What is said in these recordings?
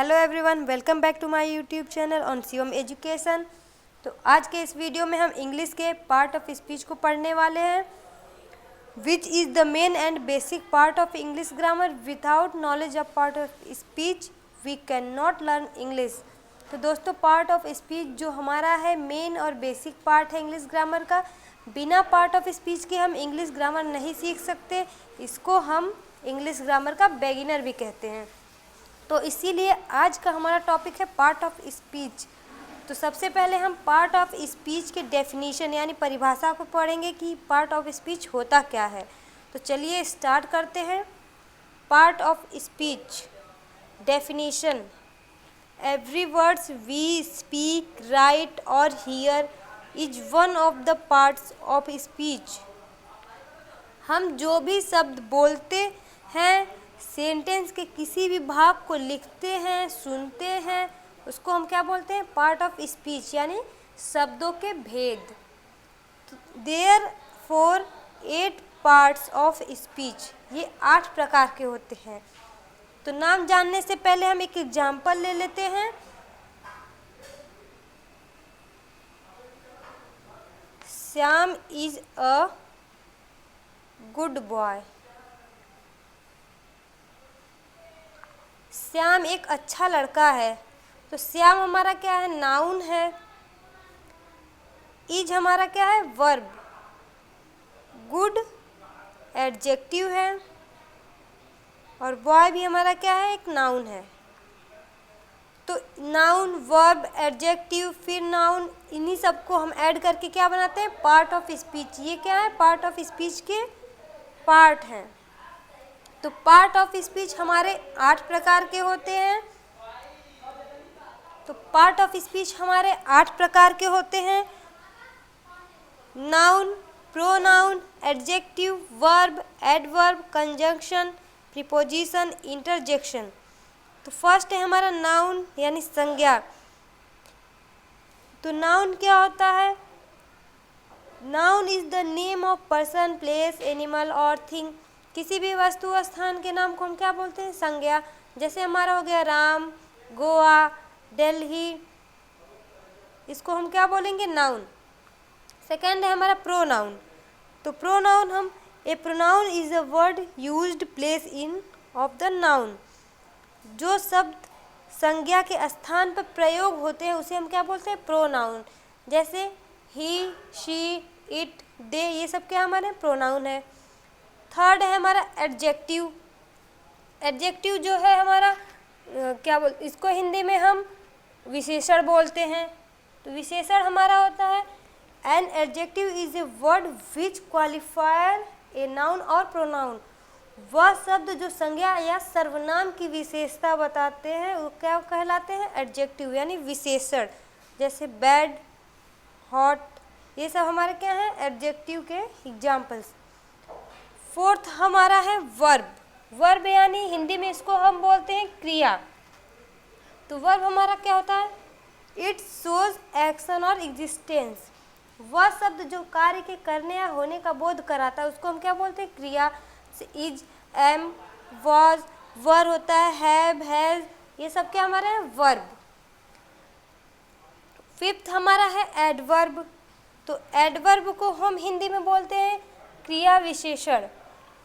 Hello everyone, welcome back to my YouTube channel on Shivam education. तो आज के इस वीडियो में हम इंग्लिश के पार्ट ऑफ स्पीच को पढ़ने वाले हैं, which is the main and basic part of English grammar. Without knowledge of part of speech we can not learn English. तो दोस्तों, पार्ट ऑफ स्पीच जो हमारा है मेन और बेसिक पार्ट है इंग्लिश ग्रामर का। बिना पार्ट ऑफ स्पीच के हम इंग्लिश ग्रामर नहीं सीख सकते। इसको हम इंग्लिश ग्रामर का बिगिनर भी कहते हैं। तो इसीलिए आज का हमारा टॉपिक है पार्ट ऑफ स्पीच। तो सबसे पहले हम पार्ट ऑफ स्पीच के डेफिनीशन यानी परिभाषा को पढ़ेंगे कि पार्ट ऑफ स्पीच होता क्या है। तो चलिए स्टार्ट करते हैं। Part of speech definition: every words we speak, right और here is one of the parts of speech. हम जो भी शब्द बोलते हैं, सेंटेंस के किसी भी भाग को लिखते हैं, सुनते हैं, उसको हम क्या बोलते हैं? पार्ट ऑफ स्पीच यानी शब्दों के भेद। There for 8 parts of speech, ये 8 प्रकार के होते हैं। तो नाम जानने से पहले हम एक एग्जाम्पल ले लेते हैं। Shyam is a good boy. Shyam एक अच्छा लड़का है। तो श्याम हमारा क्या है? नाउन है। इज हमारा क्या है? वर्ब। गुड एडजेक्टिव है और बॉय भी हमारा क्या है? एक नाउन है। तो नाउन, वर्ब, एडजेक्टिव, फिर नाउन, इन्हीं सबको हम ऐड करके क्या बनाते हैं? Part of speech. ये क्या है? पार्ट ऑफ स्पीच के पार्ट हैं। तो पार्ट ऑफ स्पीच हमारे 8 प्रकार के होते हैं। तो पार्ट ऑफ स्पीच हमारे 8 प्रकार के होते हैं: noun, pronoun, adjective, verb, adverb, conjunction, preposition, interjection. तो फर्स्ट है हमारा नाउन यानी संज्ञा। तो नाउन क्या होता है? Noun is the name of person, place, animal और थिंग। किसी भी वस्तु स्थान के नाम को हम क्या बोलते हैं? संज्ञा। जैसे हमारा हो गया राम, गोवा, दिल्ली, इसको हम क्या बोलेंगे? नाउन। सेकेंड है हमारा प्रोनाउन। तो प्रोनाउन हम a pronoun is a word used place in of the noun. जो शब्द संज्ञा के स्थान पर प्रयोग होते हैं उसे हम क्या बोलते हैं? प्रोनाउन। जैसे ही, शी, इट, दे, ये सब क्या हमारे प्रोनाउन है। थर्ड है हमारा एडजेक्टिव। एडजेक्टिव जो है हमारा इसको हिंदी में हम विशेषण बोलते हैं। तो विशेषण हमारा होता है an adjective is a word which qualifier a noun और प्रोनाउन। वह शब्द जो संज्ञा या सर्वनाम की विशेषता बताते हैं वो क्या कहलाते हैं? एडजेक्टिव यानी विशेषण। जैसे बैड, हॉट, ये सब हमारे क्या हैं? एडजेक्टिव के एग्जाम्पल्स। फोर्थ हमारा है वर्ब। वर्ब यानी हिंदी में इसको हम बोलते हैं क्रिया। तो वर्ब हमारा क्या होता है? इट शोज एक्शन और एग्जिस्टेंस। वह शब्द जो कार्य के करने या होने का बोध कराता है उसको हम क्या बोलते हैं? क्रिया। इज, एम, वॉज, वर होता है, हैव, हैज, ये सब क्या हमारा है? वर्ब। फिफ्थ हमारा है एडवर्ब। तो एडवर्ब को हम हिंदी में बोलते हैं क्रिया विशेषण।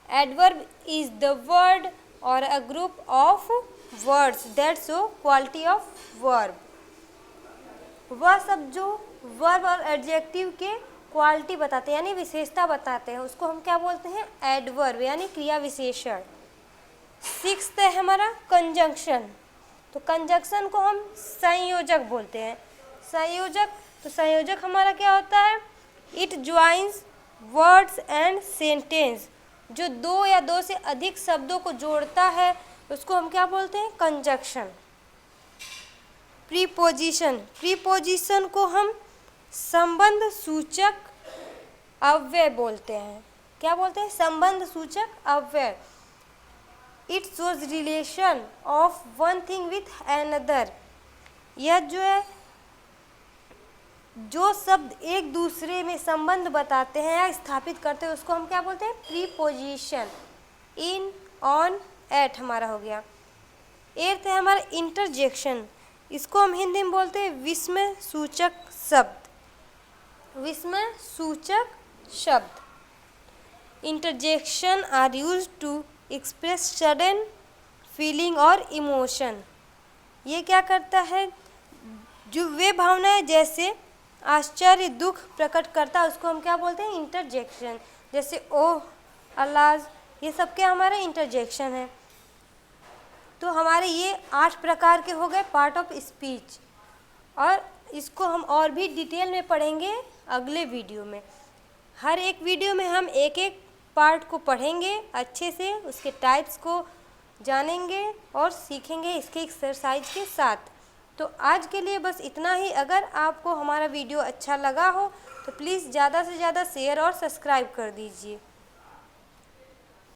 एडवर्ब इज द वर्ड और a group of words that show quality of verb. वह सब जो वर्ब और एडजेक्टिव के क्वालिटी बताते हैं यानी विशेषता बताते हैं उसको हम क्या बोलते हैं? एडवर्ब यानी क्रिया विशेषण। सिक्स्थ है हमारा कंजंक्शन। तो कंजंक्शन को हम संयोजक बोलते हैं। संयोजक, तो संयोजक हमारा क्या होता है? It joins words and sentence. जो 2 या 2 से अधिक शब्दों को जोड़ता है उसको हम क्या बोलते हैं? कंजंक्शन। प्रीपोजिशन। प्रीपोजिशन को हम संबंध सूचक अव्यय बोलते हैं। क्या बोलते हैं? संबंध सूचक अव्यय। It shows relation of one thing with another. यह जो है, जो शब्द एक दूसरे में संबंध बताते हैं या स्थापित करते हैं उसको हम क्या बोलते हैं? प्रीपोजिशन। इन, ऑन, एट हमारा हो गया। एर्थ है हमारा इंटरजेक्शन, इसको हम हिंदी में बोलते हैं विस्मय सूचक शब्द। विस्मय सूचक शब्द। Interjection are used to express sudden feeling और इमोशन। ये क्या करता है, जो वे भावनाएं जैसे आश्चर्य दुख प्रकट करता है उसको हम क्या बोलते हैं, इंटरजेक्शन। जैसे ओह, अल्लाह, ये सब क्या हमारा इंटरजेक्शन है। तो हमारे ये 8 प्रकार के हो गए पार्ट ऑफ स्पीच, और इसको हम और भी डिटेल में पढ़ेंगे अगले वीडियो में। हर एक वीडियो में हम एक एक पार्ट को पढ़ेंगे अच्छे से, उसके टाइप्स को जानेंगे और सीखेंगे इसके एक्सरसाइज के साथ। तो आज के लिए बस इतना ही। अगर आपको हमारा वीडियो अच्छा लगा हो तो प्लीज़ ज़्यादा से ज़्यादा शेयर और सब्सक्राइब कर दीजिए।